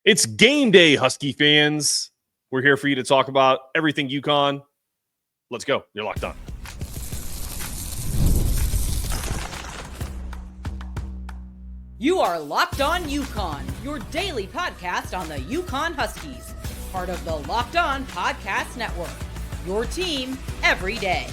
It's game day, Husky fans. We're here for you to talk about everything UConn. Let's go. You're locked on. You are Locked On UConn, your daily podcast on the UConn Huskies, part of the Locked On Podcast Network, your team every day.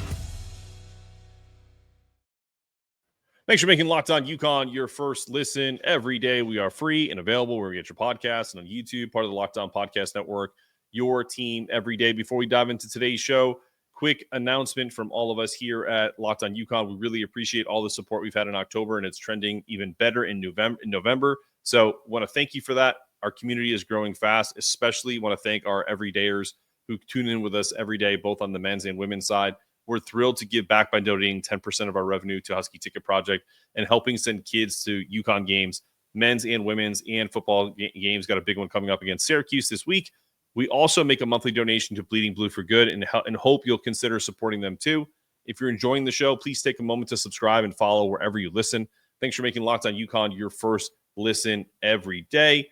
Thanks for making Locked On UConn your first listen every day. We are free and available where we get your podcasts and on YouTube, part of the Locked On Podcast Network, your team every day. Before we dive into today's show, quick announcement from all of us here at Locked On UConn. We really appreciate all the support we've had in October, and it's trending even better in November. So want to thank you for that. Our community is growing fast, especially want to thank our everydayers who tune in with us every day, both on the men's and women's side. We're thrilled to give back by donating 10% of our revenue to Husky Ticket Project and helping send kids to UConn games, men's and women's, and football games. Got a big one coming up against Syracuse this week. We also make a monthly donation to Bleeding Blue for Good and hope you'll consider supporting them too. If you're enjoying the show, please take a moment to subscribe and follow wherever you listen. Thanks for making Locked On UConn your first listen every day.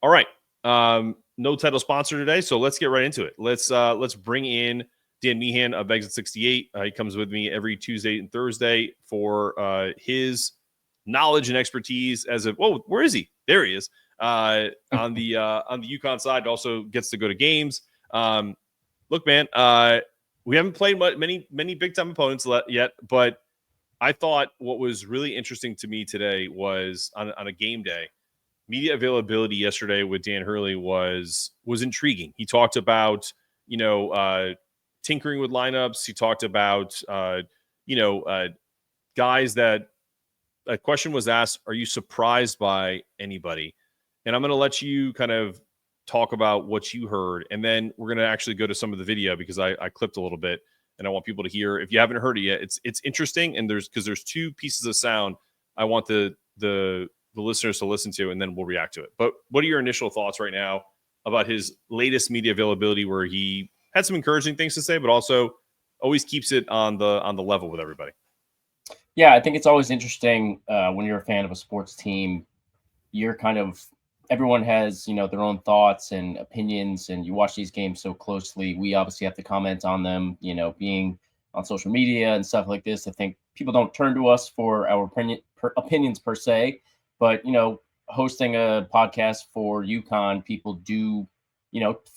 All right. No title sponsor today, so let's get right into it. Let's bring in Dan Meehan of Exit 68. He comes with me every Tuesday and Thursday for his knowledge and expertise as of, whoa, where is he? There he is. On the UConn side, also gets to go to games. Look, man, we haven't played many big time opponents yet, but I thought what was really interesting to me today was on a game day, media availability yesterday with Dan Hurley was intriguing. He talked about, tinkering with lineups. He talked about, guys that a question was asked, are you surprised by anybody? And I'm going to let you kind of talk about what you heard. And then we're going to actually go to some of the video because I clipped a little bit and I want people to hear. If you haven't heard it yet, it's interesting. And there's two pieces of sound I want the listeners to listen to, and then we'll react to it. But what are your initial thoughts right now about his latest media availability where he had some encouraging things to say, but also always keeps it on the level with everybody? Yeah, I think it's always interesting when you're a fan of a sports team. You're kind of everyone has their own thoughts and opinions, and you watch these games so closely. We obviously have to comment on them. Being on social media and stuff like this, I think people don't turn to us for our opinions per se, but hosting a podcast for UConn, people do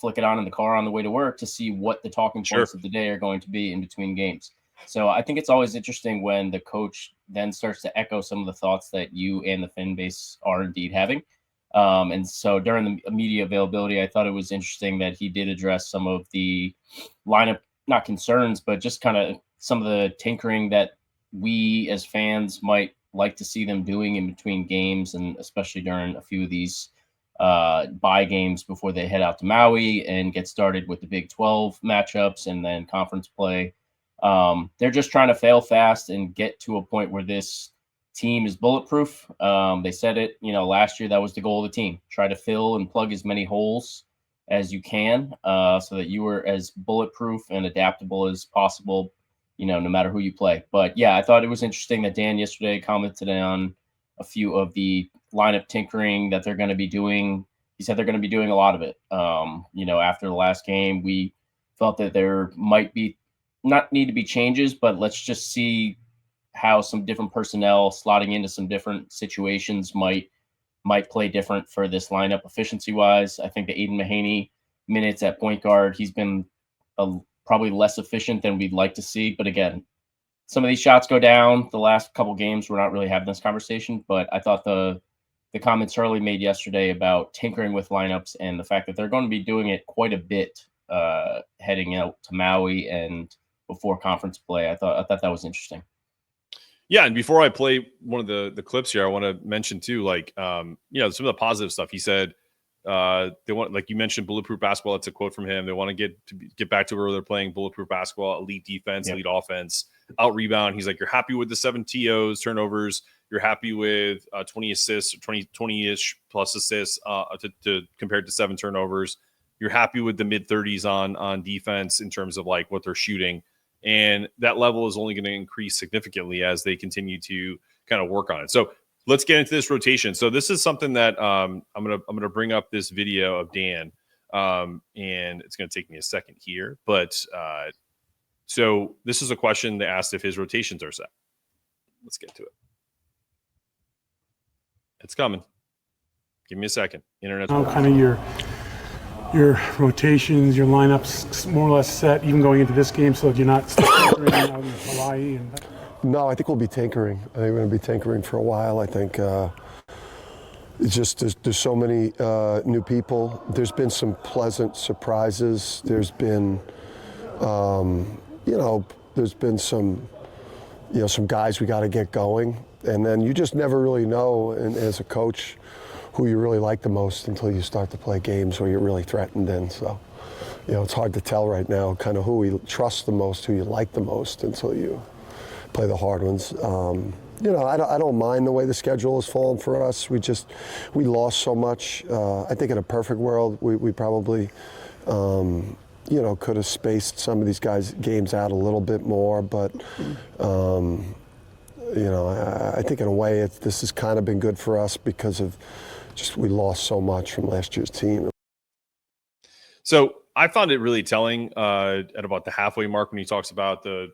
flick it on in the car on the way to work to see what the talking points of the day are going to be in between games. So I think it's always interesting when the coach then starts to echo some of the thoughts that you and the fan base are indeed having. And so during the media availability, I thought it was interesting that he did address some of the lineup, not concerns, but just kind of some of the tinkering that we as fans might like to see them doing in between games, and especially during a few of these bye games before they head out to Maui and get started with the Big 12 matchups and then conference play. They're just trying to fail fast and get to a point where this team is bulletproof. They said it, last year, that was the goal of the team. Try to fill and plug as many holes as you can so that you are as bulletproof and adaptable as possible, no matter who you play. But yeah, I thought it was interesting that Dan yesterday commented on a few of the lineup tinkering that they're going to be doing. He said they're going to be doing a lot of it. After the last game, we felt that there might be not need to be changes, but let's just see how some different personnel slotting into some different situations might play different for this lineup efficiency wise. I think the Aiden Mahaney minutes at point guard, he's been probably less efficient than we'd like to see. But again, some of these shots go down. The last couple games, we're not really having this conversation, but I thought the comments Hurley made yesterday about tinkering with lineups and the fact that they're going to be doing it quite a bit heading out to Maui and before conference play. I thought that was interesting. Yeah, and before I play one of the clips here, I want to mention too, some of the positive stuff. He said they want, like you mentioned, bulletproof basketball. That's a quote from him. They want to get back to where they're playing bulletproof basketball, elite defense, elite offense, out rebound. He's like, you're happy with the 7 TOs, turnovers. You're happy with 20 assists, 20-ish plus assists to compared to 7 turnovers. You're happy with the mid-30s on defense in terms of like what they're shooting. And that level is only going to increase significantly as they continue to kind of work on it. So let's get into this rotation. So this is something that I'm gonna bring up this video of Dan, and it's gonna take me a second here. But so this is a question that asked if his rotations are set. Let's get to it. It's coming. Give me a second. Internet's kind of your rotations, your lineups more or less set, even going into this game, so that you're not stuck out in Hawaii. No, I think we'll be tinkering. I think we're going to be tinkering for a while. I think it's just there's so many new people. There's been some pleasant surprises. There's been, there's been some guys we got to get going, and then you just never really know, and as a coach, who you really like the most until you start to play games where you're really threatened in. So, it's hard to tell right now kind of who we trust the most, who you like the most until you play the hard ones. I don't mind the way the schedule has fallen for us. We lost so much. I think in a perfect world, we probably, could have spaced some of these guys' games out a little bit more, but I think in a way this has kind of been good for us because of just we lost so much from last year's team. So I found it really telling at about the halfway mark when he talks about the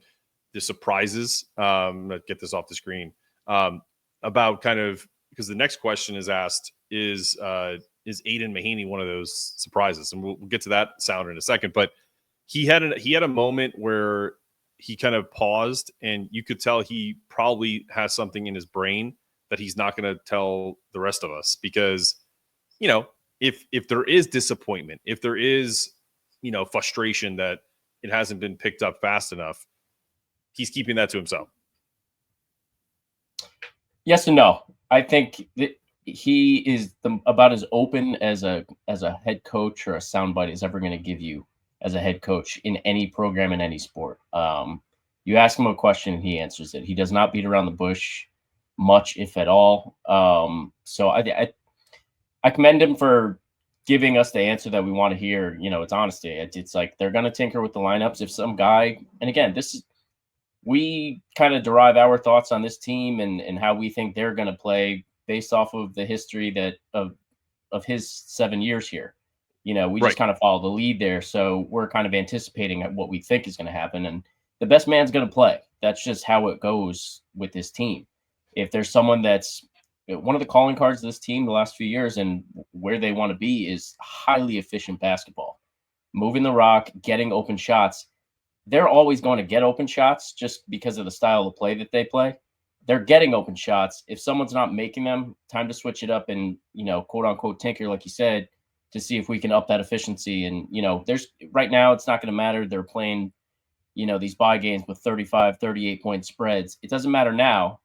surprises. I'm going to get this off the screen about kind of, because the next question is asked, is Aiden Mahaney one of those surprises? And we'll get to that sound in a second. But he had a moment where he kind of paused, and you could tell he probably has something in his brain that he's not going to tell the rest of us, because, if there is disappointment, if there is, frustration that it hasn't been picked up fast enough, he's keeping that to himself. Yes and no. I think that he is about as open as a head coach or a soundbite is ever going to give you as a head coach in any program in any sport. You ask him a question and he answers it. He does not beat around the bush much, if at all. So I commend him for giving us the answer that we want to hear. It's honesty. It's like they're going to tinker with the lineups. If some guy, and again, we kind of derive our thoughts on this team and how we think they're going to play based off of the history of his 7 years here. We just kind of follow the lead there. So we're kind of anticipating what we think is going to happen. And the best man's going to play. That's just how it goes with this team. If there's someone that's one of the calling cards of this team the last few years and where they want to be is highly efficient basketball, moving the rock, getting open shots. They're always going to get open shots just because of the style of play that they play. They're getting open shots. If someone's not making them, time to switch it up and, quote unquote, tinker, like you said, to see if we can up that efficiency. And, there's right now, it's not going to matter. They're playing, these bye games with 35, 38 point spreads. It doesn't matter now.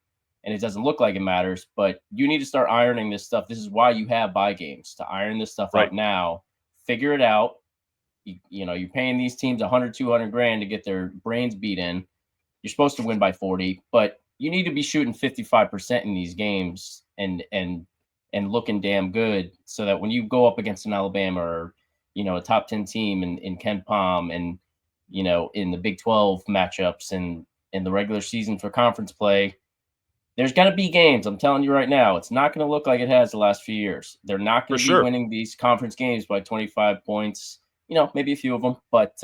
And it doesn't look like it matters, but you need to start ironing this stuff. This is why you have bye games, to iron this stuff out now, figure it out. You're paying these teams 100, 200 grand to get their brains beat in. You're supposed to win by 40, but you need to be shooting 55% in these games and looking damn good so that when you go up against an Alabama or, a top 10 team in Ken Palm and, in the Big 12 matchups and in the regular season for conference play, there's going to be games. I'm telling you right now, it's not going to look like it has the last few years. They're not going to be winning these conference games by 25 points, maybe a few of them, but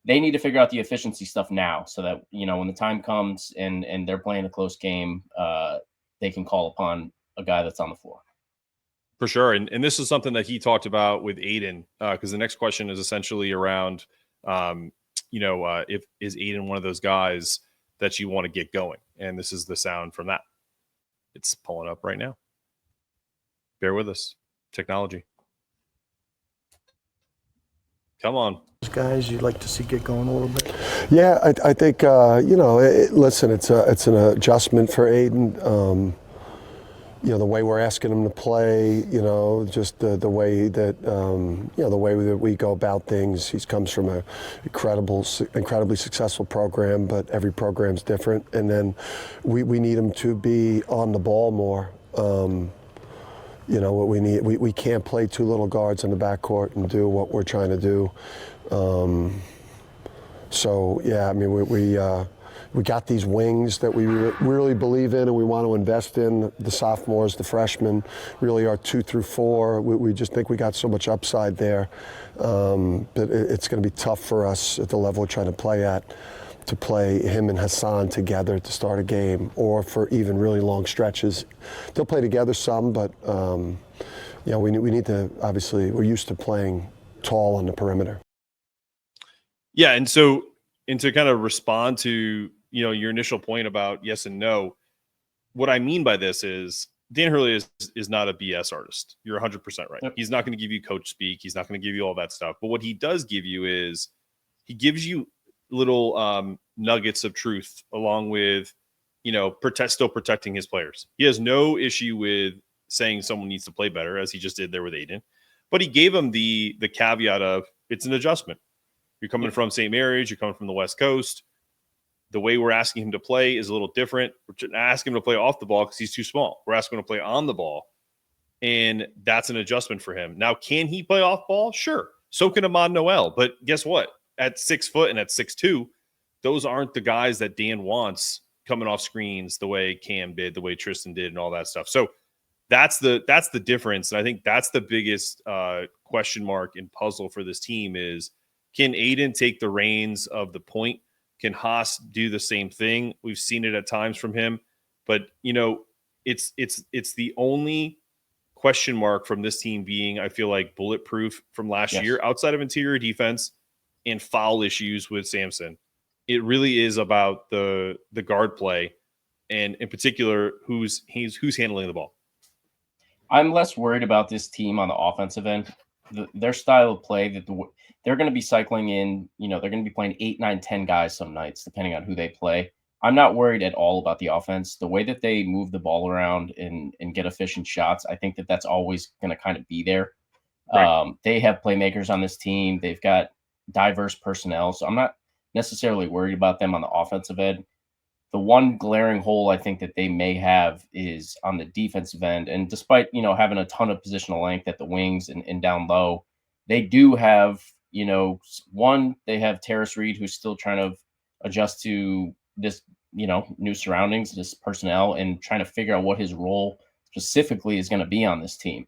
they need to figure out the efficiency stuff now so that, when the time comes and they're playing a close game, they can call upon a guy that's on the floor. For sure. And this is something that he talked about with Aiden, because the next question is essentially around, if is Aiden one of those guys that you want to get going? And this is the sound from that. It's pulling up right now. Bear with us. Technology. Come on. Guys you'd like to see get going a little bit? Yeah, I think, listen, it's an adjustment for Aiden. The way we're asking him to play, just the way that, the way that we go about things. He comes from an incredibly successful program, but every program's different. And then we need him to be on the ball more. What we need, we can't play two little guards in the backcourt and do what we're trying to do. So, yeah, I mean, we got these wings that we really believe in and we want to invest in. The sophomores, the freshmen, really are 2 through 4. We just think we got so much upside there. But it's going to be tough for us at the level we're trying to play at, to play him and Hassan together to start a game, or for even really long stretches. They'll play together some, but we need to, obviously, we're used to playing tall on the perimeter. Yeah, and to kind of respond to your initial point about yes and no, what I mean by this is Dan Hurley is not a BS artist. You're 100% right. Yep. He's not going to give you coach speak. He's not going to give you all that stuff. But what he does give you is he gives you little nuggets of truth, along with still protecting his players. He has no issue with saying someone needs to play better, as he just did there with Jayden, but he gave him the caveat of it's an adjustment. You're coming from St. Mary's, you're coming from the West Coast. The way we're asking him to play is a little different. We're not asking him to play off the ball because he's too small. We're asking him to play on the ball, and that's an adjustment for him. Now, can he play off ball? Sure. So can Ahmad Noel. But guess what? At 6 foot and at 6'2", those aren't the guys that Dan wants coming off screens the way Cam did, the way Tristan did, and all that stuff. So that's the difference. And I think that's the biggest question mark and puzzle for this team is, can Jayden take the reins of the point? Can Haas do the same thing? We've seen it at times from him, but it's the only question mark from this team being, I feel like, bulletproof from last year outside of interior defense and foul issues with Samson. It really is about the guard play, and in particular, who's handling the ball. I'm less worried about this team on the offensive end. Their style of play, that they're going to be cycling in, they're going to be playing 8, 9, 10 guys some nights, depending on who they play. I'm not worried at all about the offense. The way that they move the ball around and get efficient shots, I think that's always going to kind of be there. Right. They have playmakers on this team. They've got diverse personnel, so I'm not necessarily worried about them on the offensive end. The one glaring hole I think that they may have is on the defensive end. And despite, having a ton of positional length at the wings and down low, they do have, they have Tarris Reed, who's still trying to adjust to this, new surroundings, this personnel, and trying to figure out what his role specifically is going to be on this team.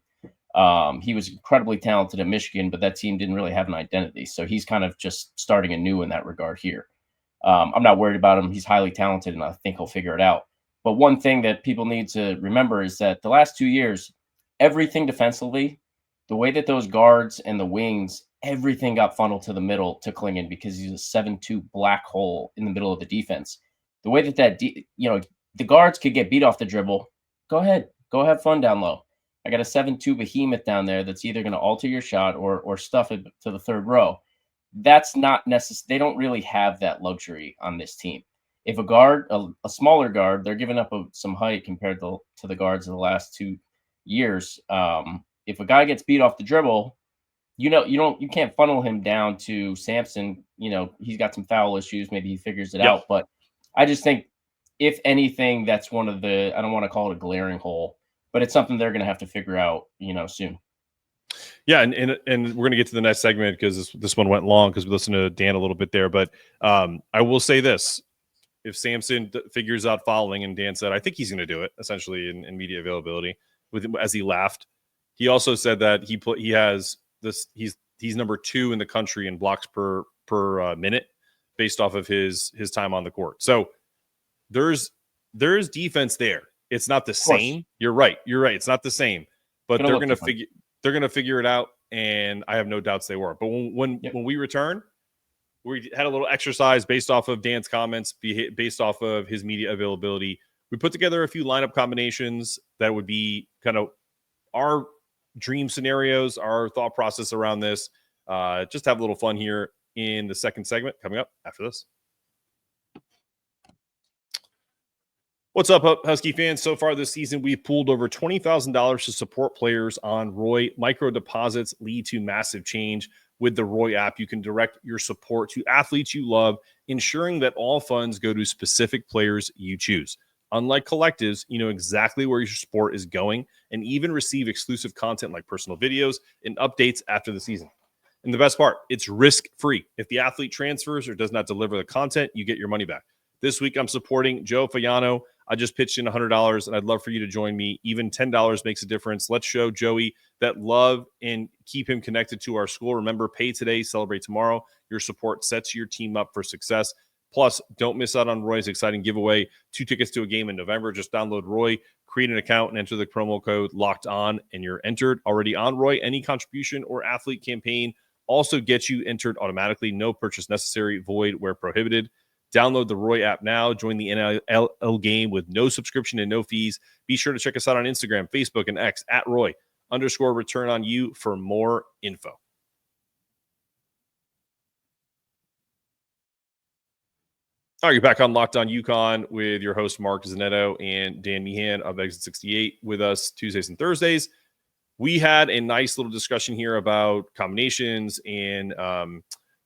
He was incredibly talented at Michigan, but that team didn't really have an identity. So he's kind of just starting anew in that regard here. I'm not worried about him. He's highly talented, and I think he'll figure it out. But one thing that people need to remember is that the last 2 years, everything defensively, the way that those guards and the wings, everything got funneled to the middle to Klingon because he's a 7'2" black hole in the middle of the defense. The way that the guards could get beat off the dribble, go ahead. Go have fun down low. I got a 7'2" behemoth down there that's either going to alter your shot or stuff it to the third row. That's not necessary. They don't really have that luxury on this team. If a guard, a smaller guard, they're giving up some height compared to the guards of the last 2 years. If a guy gets beat off the dribble, you can't funnel him down to Samson. He's got some foul issues. Maybe he figures it out. But I just think, if anything, that's one of the, I don't want to call it a glaring hole, but it's something they're going to have to figure out, soon. Yeah, and we're going to get to the next segment because this one went long because we listened to Dan a little bit there. But I will say this. If Samson figures out fouling, and Dan said, I think he's going to do it, essentially, in media availability, as he laughed. He also said that he has this. He's number 2 in the country in blocks per minute based off of his time on the court. So there's defense there. It's not the same. You're right. It's not the same. But they're going to figure it out, and I have no doubts they were. But when we return, we had a little exercise based off of Dan's comments, based off of his media availability. We put together a few lineup combinations that would be kind of our dream scenarios, our thought process around this. Just have a little fun here in the second segment coming up after this. What's up, Husky fans? So far this season, we've pooled over $20,000 to support players on Roy. Micro deposits lead to massive change. With the Roy app, you can direct your support to athletes you love, ensuring that all funds go to specific players you choose. Unlike collectives, you know exactly where your support is going and even receive exclusive content like personal videos and updates after the season. And the best part, it's risk-free. If the athlete transfers or does not deliver the content, you get your money back. This week, I'm supporting Joe Fayano. I just pitched in $100, and I'd love for you to join me. Even $10 makes a difference. Let's show Joey that love and keep him connected to our school. Remember, pay today, celebrate tomorrow. Your support sets your team up for success. Plus, don't miss out on Roy's exciting giveaway. 2 tickets to a game in November. Just download Roy, create an account, and enter the promo code Locked On, and you're entered. Already on Roy, any contribution or athlete campaign also gets you entered automatically. No purchase necessary. Void where prohibited. Download the Roy app now. Join the NLL game with no subscription and no fees. Be sure to check us out on Instagram, Facebook, and X at Roy_return on you for more info. All right, you're back on Locked On UConn with your host, Mark Zanetto and Dan Meehan of Exit 68 with us Tuesdays and Thursdays. We had a nice little discussion here about combinations and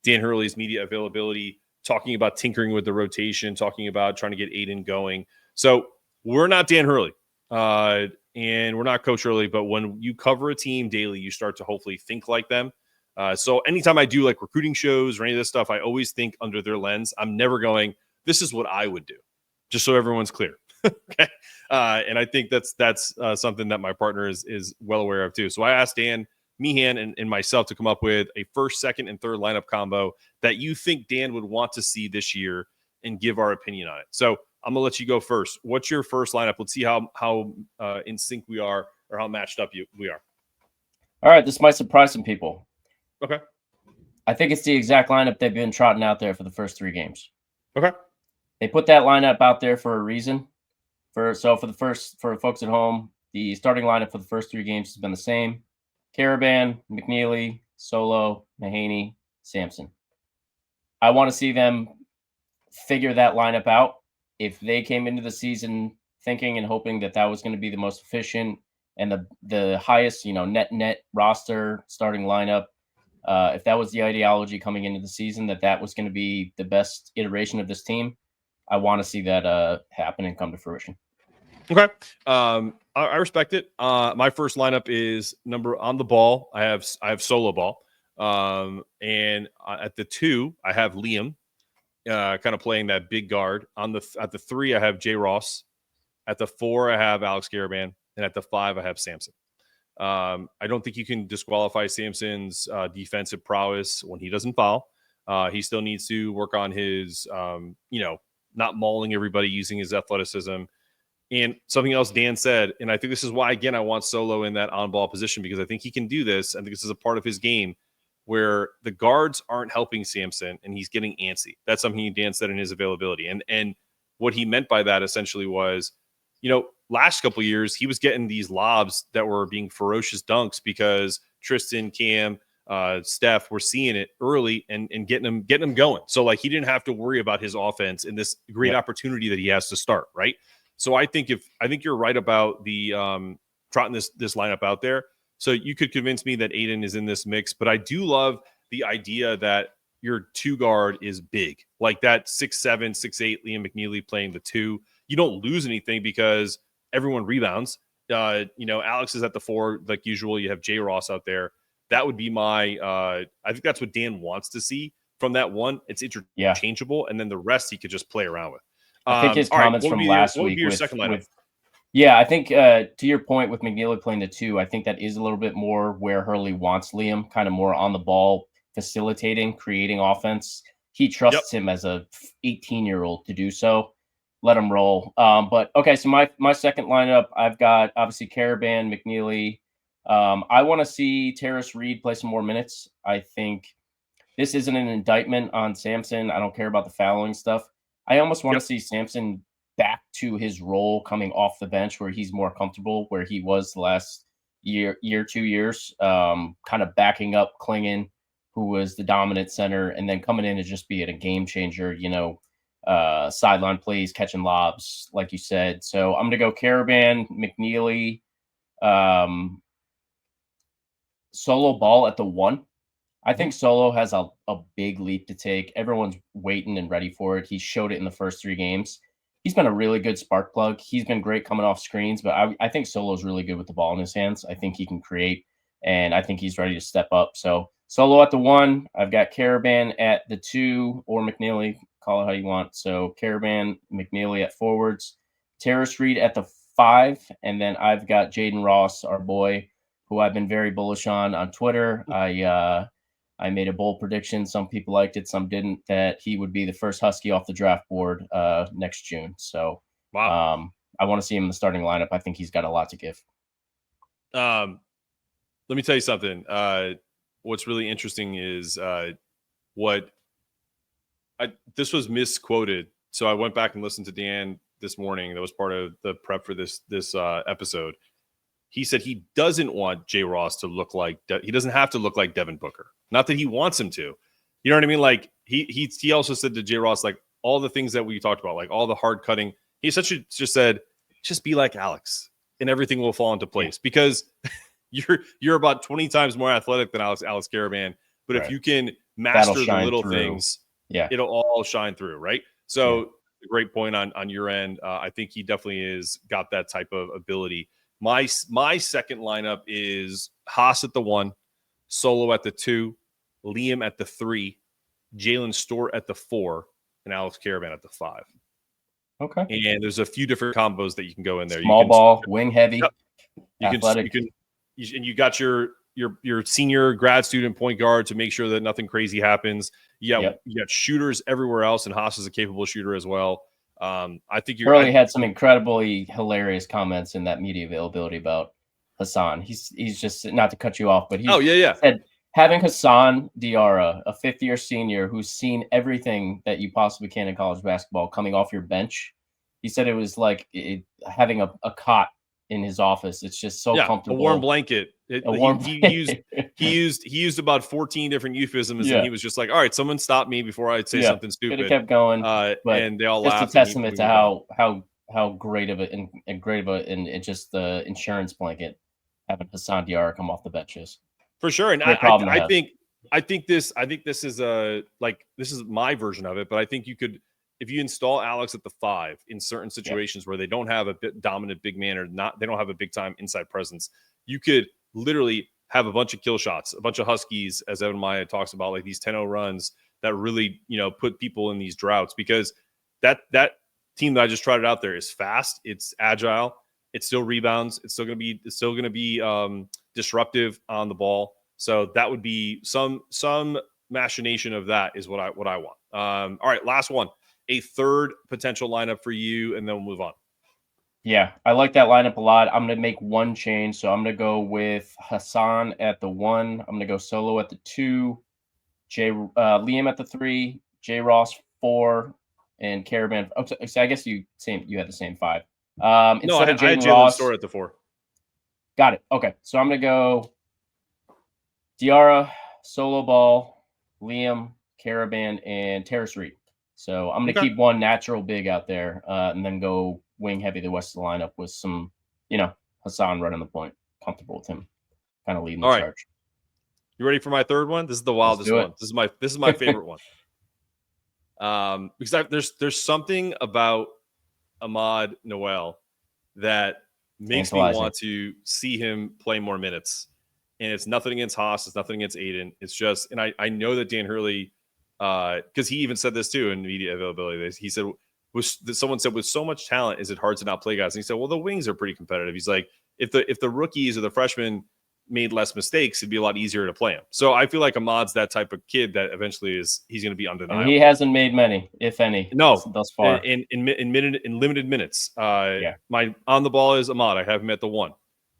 Dan Hurley's media availability, talking about tinkering with the rotation, talking about trying to get Aiden going. So we're not Dan Hurley and we're not Coach Hurley, but when you cover a team daily, you start to hopefully think like them. So anytime I do like recruiting shows or any of this stuff, I always think under their lens. I'm never going, this is what I would do, just so everyone's clear. Okay. And I think that's something that my partner is well aware of too. So I asked Dan Meehan and myself to come up with a first, second, and third lineup combo that you think Dan would want to see this year and give our opinion on it. So I'm gonna let you go first. What's your first lineup? Let's see how in sync we are or how matched up we are. All right, this might surprise some people. Okay. I think it's the exact lineup they've been trotting out there for the first 3 games. Okay. They put that lineup out there for a reason. For folks at home, the starting lineup for the first 3 games has been the same. Karaban, McNeely, Solo, Mahaney, Sampson. I want to see them figure that lineup out. If they came into the season thinking and hoping that was going to be the most efficient and the highest, net roster starting lineup, if that was the ideology coming into the season, that was going to be the best iteration of this team, I want to see that happen and come to fruition. Okay. I respect it. My first lineup is on the ball. I have Solo ball. And at the 2, I have Liam, kind of playing that big guard. At the 3, I have Jay Ross. At the 4, I have Alex Karaban. And at the 5, I have Sampson. I don't think you can disqualify Sampson's defensive prowess when he doesn't foul. He still needs to work on his, not mauling everybody, using his athleticism. And something else Dan said, and I think this is why, again, I want Solo in that on-ball position, because I think he can do this. I think this is a part of his game where the guards aren't helping Sampson and he's getting antsy. That's something Dan said in his availability. And what he meant by that essentially was, last couple of years, he was getting these lobs that were being ferocious dunks because Tristan, Cam, Steph were seeing it early and getting them going. So like he didn't have to worry about his offense and this great opportunity that he has to start, right? So I think you're right about the trotting this lineup out there. So you could convince me that Aiden is in this mix, but I do love the idea that your 2 guard is big, like that 6'7", 6'8" Liam McNeely playing the 2. You don't lose anything because everyone rebounds. Alex is at the 4 like usual. You have Jay Ross out there. That would be my. I think that's what Dan wants to see from that one. It's interchangeable, and then the rest he could just play around with. I think his comments from last week. What would be your second lineup? I think to your point with McNeely playing the 2, I think that is a little bit more where Hurley wants Liam, kind of more on the ball, facilitating, creating offense. He trusts him as a 18-year-old to do so. Let him roll. But okay, so my second lineup, I've got obviously Karaban, McNeely. I want to see Tarris Reed play some more minutes. I think this isn't an indictment on Sampson. I don't care about the fouling stuff. I almost want to see Sampson back to his role coming off the bench where he's more comfortable, where he was the last year, 2 years, kind of backing up Klingon, who was the dominant center, and then coming in to just be a game changer, sideline plays, catching lobs, like you said. So I'm going to go Karaban, McNeely, Solo ball at the 1. I think Solo has a big leap to take. Everyone's waiting and ready for it. He showed it in the first 3 games. He's been a really good spark plug. He's been great coming off screens, but I think Solo's really good with the ball in his hands. I think he can create, and I think he's ready to step up. So Solo at the 1. I've got Karaban at the 2, or McNeely, call it how you want. So Karaban, McNeely at forwards, Tarris Reed at the 5, and then I've got Jayden Ross, our boy, who I've been very bullish on Twitter. I made a bold prediction. Some people liked it, some didn't, that he would be the first Husky off the draft board next June. So Wow. I want to see him in the starting lineup. I think he's got a lot to give. Let me tell you something. What's really interesting is this was misquoted. So I went back and listened to Dan this morning. That was part of the prep for this episode. He said he doesn't want Jay Ross to look like he doesn't have to look like Devin Booker. Not that he wants him to. You know what I mean? Like he also said to Jay Ross, like all the things that we talked about, like all the hard cutting. He essentially just said, just be like Alex, and everything will fall into place because you're about 20 times more athletic than Alex Karaban. But if you can master the little things, it'll all shine through, right? So great point on your end. I think he definitely is got that type of ability. My second lineup is Haas at the 1, Solo at the 2, Liam at the 3, Jaylin Stewart at the 4, and Alex Karaban at the 5. Okay. And there's a few different combos that you can go in there. Small ball, wing heavy, athletic. You got your senior grad student point guard to make sure that nothing crazy happens. You got shooters everywhere else, and Haas is a capable shooter as well. I think Hurley had some incredibly hilarious comments in that media availability about Hassan. He's just, not to cut you off, but he said having Hassan Diarra, a 5th-year senior who's seen everything that you possibly can in college basketball, coming off your bench. He said it was like having a cot in his office. It's just so comfortable. A warm blanket. He used about 14 different euphemisms, and he was just like, "All right, someone stop me before I say something stupid." Could have kept going, and they all just laughed. A testament to how great of it and just the insurance blanket having Hassan Diarra come off the benches. For sure, and I think this is this is my version of it, but I think you could, if you install Alex at the 5 in certain situations where they don't have a dominant big man or they don't have a big time inside presence, you could literally have a bunch of kill shots, a bunch of Huskies, as Evan Maya talks about, like these 10-0 runs that really put people in these droughts, because that team that I just trotted out there is fast, it's agile, it still rebounds, it's still going to be disruptive on the ball. So that would be some machination of that is what I want. All right, last one, a third potential lineup for you, and then we'll move on. Yeah, I like that lineup a lot. I'm going to make one change. So I'm going to go with Hassan at the 1. I'm going to go Solo at the 2, Liam at the 3, Jay Ross 4, and Karaban. Oh, so I guess you had the same 5. Instead of Jayden Ross, Stewart at the 4. Got it. Okay, so I'm going to go Diarra, Solo Ball, Liam, Karaban, and Tarris Reed. So I'm going to keep one natural big out there, and then go wing heavy the rest of the lineup with some, Hassan running the point. Comfortable with him, kind of leading the charge. You ready for my third one? This is the wildest one. This is my favorite one. Because there's something about Ahmad Noel that makes me want to see him play more minutes. And it's nothing against Haas. It's nothing against Aiden. It's just, and I know that Dan Hurley, because he even said this too in media availability. He said, someone said, with so much talent, is it hard to not play guys? And he said, well, the wings are pretty competitive. He's like, if the rookies or the freshmen made less mistakes, it'd be a lot easier to play him. So I feel like Ahmad's that type of kid that eventually he's going to be undeniable. And he hasn't made many, if any, thus far. In limited minutes. My on the ball is Ahmad. I have him at the 1.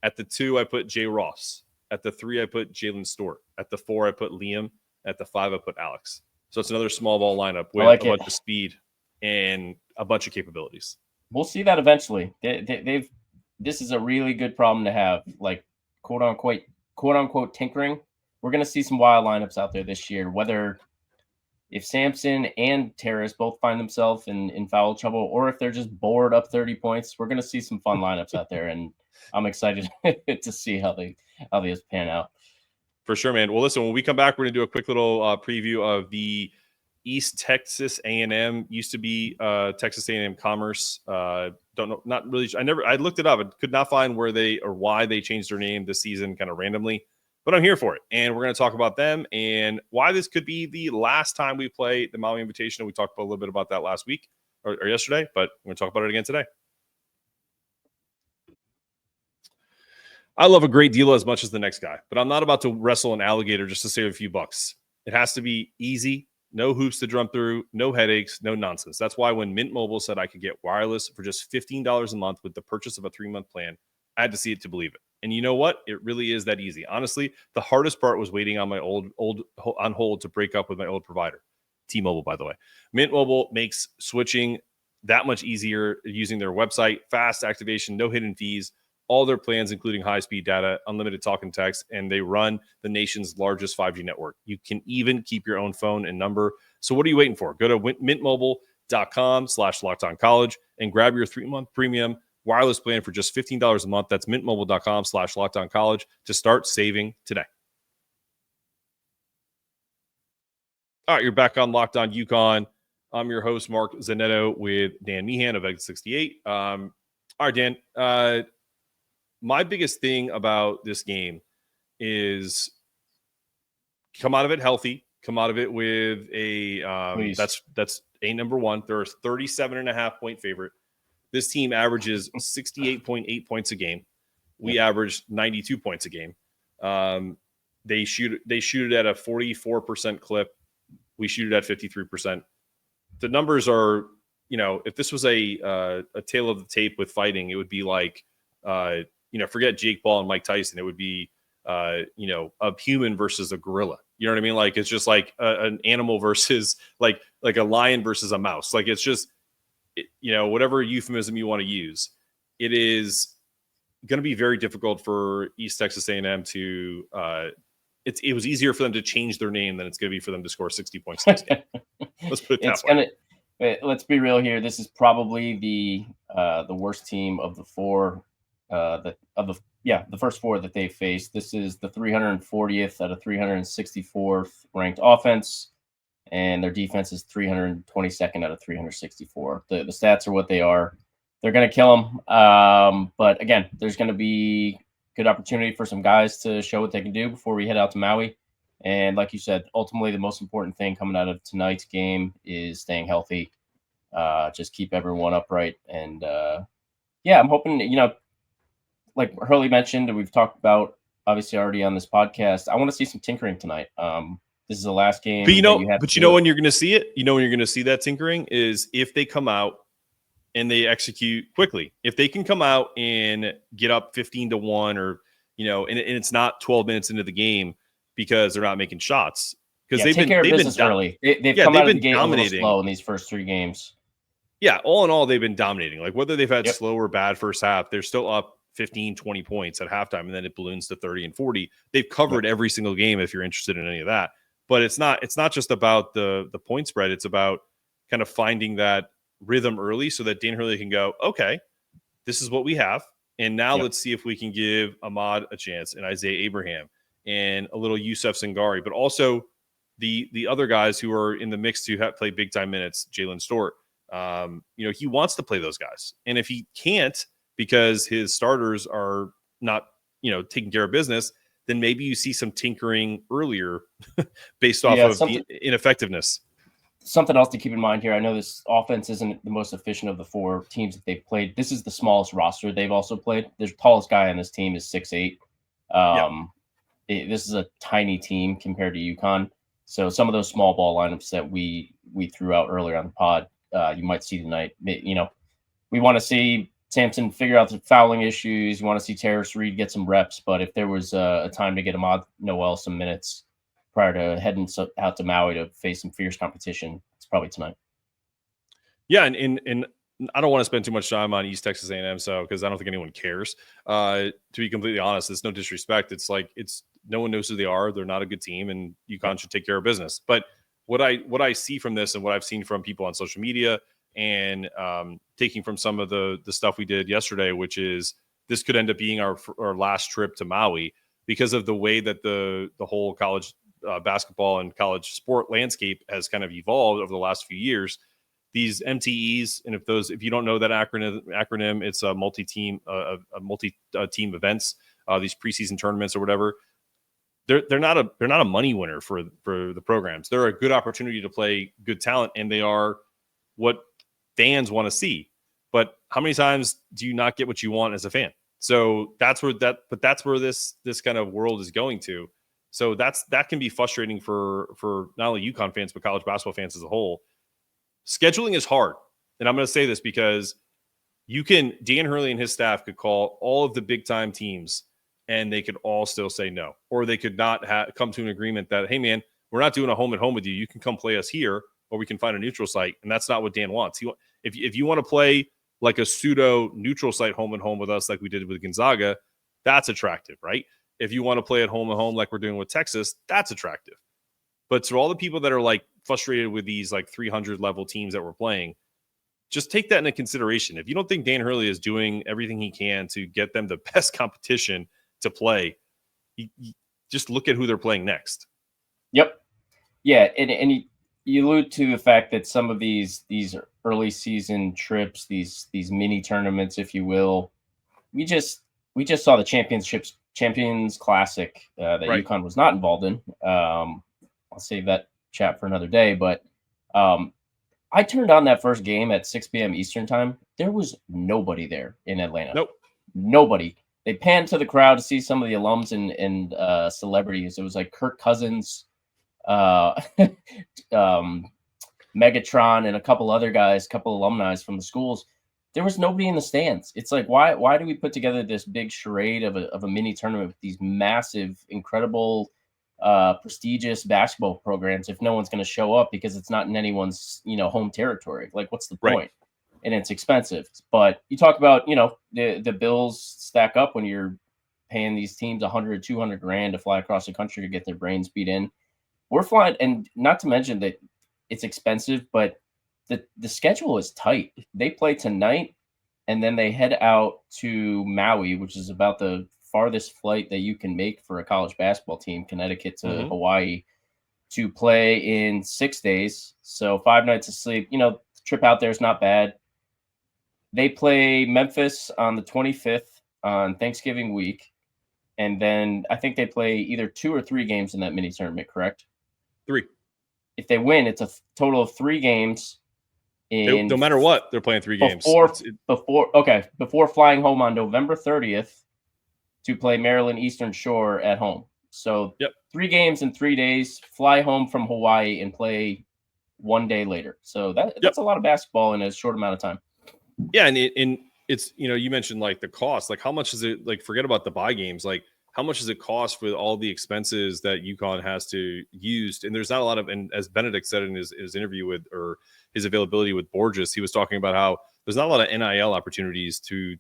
At the 2, I put Jay Ross. At the 3, I put Jaylin Stewart. At the 4, I put Liam. At the 5, I put Alex. So it's another small ball lineup with a bunch of speed and a bunch of capabilities. We'll see that eventually. This is a really good problem to have, like quote unquote tinkering. We're going to see some wild lineups out there this year, whether if Sampson and Tarris both find themselves in foul trouble, or if they're just bored up 30 points, we're going to see some fun lineups out there. And I'm excited to see how they pan out. For sure, man. Well, listen, when we come back, we're going to do a quick little preview of the East Texas A&M, used to be Texas A&M Commerce. Don't know, not really. I looked it up. I could not find where why they changed their name this season, kind of randomly. but I'm here for it. And we're going to talk about them and why this could be the last time we play the Maui Invitational. We talked a little bit about that last week or yesterday, but we're going to talk about it again today. I love a great deal as much as the next guy, but I'm not about to wrestle an alligator just to save a few bucks. It has to be easy, no hoops to jump through, no headaches, no nonsense. That's why when Mint Mobile said I could get wireless for just $15 a month with the purchase of a 3-month plan, I had to see it to believe it. And you know what? It really is that easy. Honestly, the hardest part was waiting on my on hold to break up with my old provider, T-Mobile, by the way. Mint Mobile makes switching that much easier using their website, fast activation, no hidden fees, all their plans, including high-speed data, unlimited talk and text, and they run the nation's largest 5G network. You can even keep your own phone and number. So what are you waiting for? Go to mintmobile.com/lockedoncollege and grab your 3-month premium wireless plan for just $15 a month. That's mintmobile.com/lockedoncollege to start saving today. All right, you're back on Locked On UConn. I'm your host, Mark Zanetto, with Dan Meehan of Exit 68. All right, Dan. My biggest thing about this game is come out of it healthy, come out of it with a that's a number one. They're a 37.5-point favorite. This team averages 68.8 points a game. We average 92 points a game. They shoot it at a 44% clip. We shoot it at 53%. The numbers are, if this was a tale of the tape with fighting, it would be like forget Jake Paul and Mike Tyson. It would be, a human versus a gorilla. You know what I mean? Like, it's just like an animal versus like a lion versus a mouse. Like, it's just, whatever euphemism you want to use. It is going to be very difficult for East Texas A&M to, it was easier for them to change their name than it's going to be for them to score 60 points this game. Let's put it that way. Let's be real here. This is probably the worst team of the four. The first four that they faced. This is the 340th out of 364th ranked offense, and their defense is 322nd out of 364. The stats are what they are. They're going to kill them. But again, there's going to be good opportunity for some guys to show what they can do before we head out to Maui. And like you said, ultimately the most important thing coming out of tonight's game is staying healthy. Just keep everyone upright. And I'm hoping, like Hurley mentioned, and we've talked about obviously already on this podcast, I want to see some tinkering tonight. This is the last game. But when you're going to see it, when you're going to see that tinkering is if they come out and they execute quickly. If they can come out and get up 15-1 or, and it's not 12 minutes into the game because they're not making shots. Because they've take care of business early. They've come out of the gate a little slow in these first three games. Yeah, all in all, they've been dominating. Like, whether they've had slow or bad first half, they're still up 15, 20 points at halftime, and then it balloons to 30 and 40. They've covered every single game if you're interested in any of that. But it's not just about the point spread. It's about kind of finding that rhythm early so that Dan Hurley can go, okay, this is what we have. And now let's see if we can give Ahmad a chance and Isaiah Abraham and a little Yusuf Singari, but also the other guys who are in the mix to play big time minutes, Jaylin Stewart. He wants to play those guys. And if he can't, because his starters are not, taking care of business, then maybe you see some tinkering earlier based off of the ineffectiveness. Something else to keep in mind here. I know this offense isn't the most efficient of the four teams that they've played. This is the smallest roster they've also played. The tallest guy on this team is 6'8". This is a tiny team compared to UConn. So some of those small ball lineups that we threw out earlier on the pod, you might see tonight. We want to see Sampson figure out the fouling issues. You want to see Tarris Reed get some reps. But if there was a time to get Ahmad Noel some minutes prior to heading out to Maui to face some fierce competition, it's probably tonight. Yeah, and I don't want to spend too much time on East Texas A&M, because I don't think anyone cares. To be completely honest, it's no disrespect. It's like no one knows who they are. They're not a good team, and UConn should take care of business. But what I see from this and what I've seen from people on social media and taking from some of the stuff we did yesterday, which is this could end up being our last trip to Maui because of the way that the whole college basketball and college sport landscape has kind of evolved over the last few years. These MTEs, and if you don't know that acronym, it's a multi-team events, these preseason tournaments or whatever. they're not a money winner for the programs. They're a good opportunity to play good talent, and they are what fans want to see. But how many times do you not get what you want as a fan? So that's where this kind of world is going to. So that can be frustrating for not only UConn fans but college basketball fans as a whole. Scheduling is hard, and I'm going to say this because Dan Hurley and his staff could call all of the big time teams, and they could all still say no, or they could not come to an agreement that, hey man, we're not doing a home and home with you. You can come play us here, or we can find a neutral site, and that's not what Dan wants. If you want to play like a pseudo neutral site home and home with us, like we did with Gonzaga, that's attractive, right? If you want to play at home and home like we're doing with Texas, that's attractive. But to all the people that are like frustrated with these like 300 level teams that we're playing, just take that into consideration. If you don't think Dan Hurley is doing everything he can to get them the best competition to play, you just look at who they're playing next. Yep. Yeah, and you allude to the fact that some of these early season trips, these mini tournaments, if you will, we just saw the Champions Classic that Right. UConn was not involved in. I'll save that chat for another day. But I turned on that first game at 6 p.m. Eastern time. There was nobody there in Atlanta. Nope. Nobody. They panned to the crowd to see some of the alums and celebrities. It was like Kirk Cousins, Megatron, and a couple other guys, couple alumni from the schools. There was nobody in the stands. It's like, why do we put together this big charade of a mini tournament with these massive, incredible, prestigious basketball programs if no one's going to show up because it's not in anyone's home territory? Like, what's the point? Right. And it's expensive. But you talk about the bills stack up when you're paying these teams $100, $200 to fly across the country to get their brains beat in. We're flying, and not to mention that it's expensive, but the schedule is tight. They play tonight, and then they head out to Maui, which is about the farthest flight that you can make for a college basketball team, Connecticut to Hawaii, to play in 6 days. So 5 nights of sleep. The trip out there is not bad. They play Memphis on the 25th on Thanksgiving week. And then I think they play either 2 or 3 games in that mini tournament, correct? 3. If they win, it's a total of 3 games. No matter what, they're playing 3 games. Before flying home on November 30th to play Maryland Eastern Shore at home. So 3 games in 3 days, fly home from Hawaii and play 1 day later. So that's a lot of basketball in a short amount of time. Yeah, and it's you mentioned like the cost. Like, how much is it? Like, forget about the buy games. Like, how much does it cost with all the expenses that UConn has to use? And there's not a lot of, and as Benedict said in his interview with, or his availability with Borges, he was talking about how there's not a lot of NIL opportunities to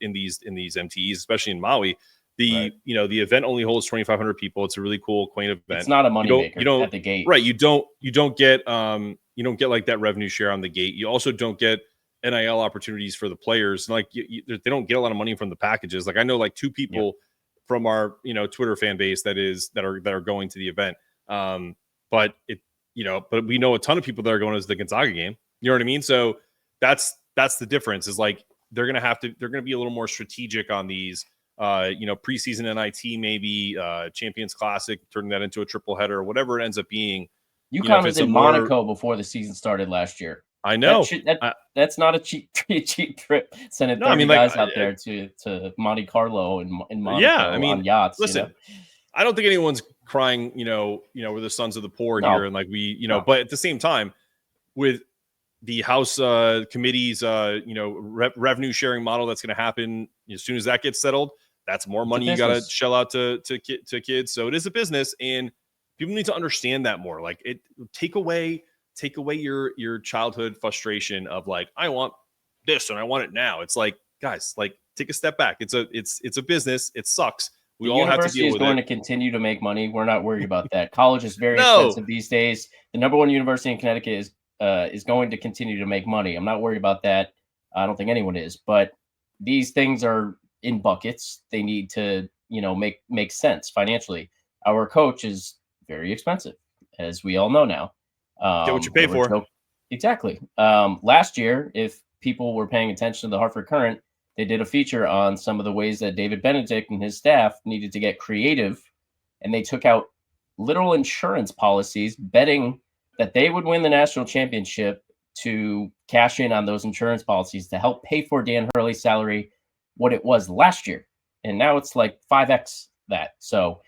in these MTEs, especially in Maui. The event only holds 2,500 people. It's a really cool, quaint event. It's not a moneymaker at the gate, right? You don't get like that revenue share on the gate. You also don't get NIL opportunities for the players. Like they don't get a lot of money from the packages. Like I know like 2 people from our Twitter fan base that are going to the event. But we know a ton of people that are going to the Gonzaga game. You know what I mean? So that's the difference. Is like they're gonna be a little more strategic on these. Preseason NIT, maybe Champions Classic, turning that into a triple header, whatever it ends up being. UConn was in Monaco before the season started last year. I know that's not a cheap trip. Sending 30 guys out there to Monte Carlo and Monaco on yachts. Listen, I don't think anyone's crying. We're the sons of the poor here, and like but at the same time, with the House committee's revenue sharing model that's going to happen as soon as that gets settled, that's more money you got to shell out to kids. So it is a business, and people need to understand that more. Like take away your childhood frustration of like, I want this and I want it now. It's like, guys, like take a step back. It's a business. It sucks. We all have to deal with it. The university is going to continue to make money. We're not worried about that. College is very expensive these days. The number 1 university in Connecticut is going to continue to make money. I'm not worried about that. I don't think anyone is, but these things are in buckets. They need to, make sense financially. Our coach is very expensive, as we all know now. Get what you pay for. Exactly. Last year, if people were paying attention to the Hartford Courant, they did a feature on some of the ways that David Benedict and his staff needed to get creative and they took out literal insurance policies betting that they would win the national championship to cash in on those insurance policies to help pay for Dan Hurley's salary, what it was last year. And now it's like 5x that. So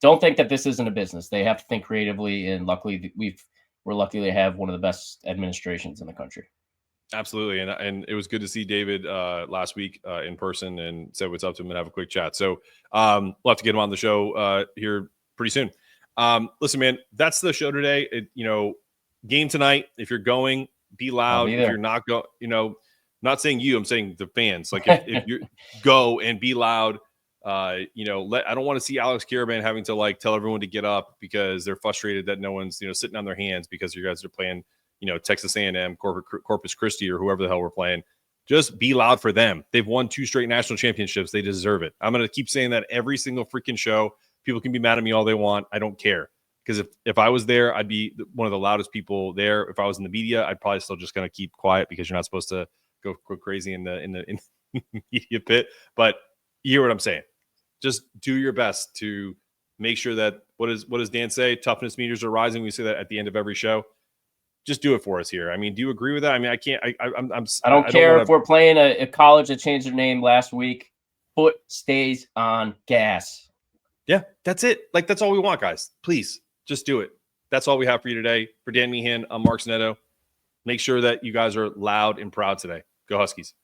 don't think that this isn't a business. They have to think creatively, and luckily we're lucky to have one of the best administrations in the country. Absolutely. And it was good to see David last week in person, and said what's up to him and have a quick chat. So we'll have to get him on the show here pretty soon. Listen, man, that's the show today. Game tonight. If you're going, be loud. If you're not going, not saying you, I'm saying the fans. Like if you go and be loud, I don't want to see Alex Karaban having to like tell everyone to get up because they're frustrated that no one's, sitting on their hands because you guys are playing, Texas A&M, Corpus Christi, or whoever the hell we're playing. Just be loud for them. They've won 2 straight national championships. They deserve it. I'm going to keep saying that every single freaking show. People can be mad at me all they want. I don't care. Because if I was there, I'd be one of the loudest people there. If I was in the media, I'd probably still just going to keep quiet because you're not supposed to go crazy in the media pit. But you hear what I'm saying. Just do your best to make sure that what does Dan say? Toughness meters are rising. We say that at the end of every show. Just do it for us here. I mean, do you agree with that? I mean, I can't. I don't care if we're playing a college that changed their name last week. Foot stays on gas. Yeah, that's it. Like, that's all we want, guys. Please, just do it. That's all we have for you today. For Dan Meehan, I'm Mark Netto. Make sure that you guys are loud and proud today. Go Huskies.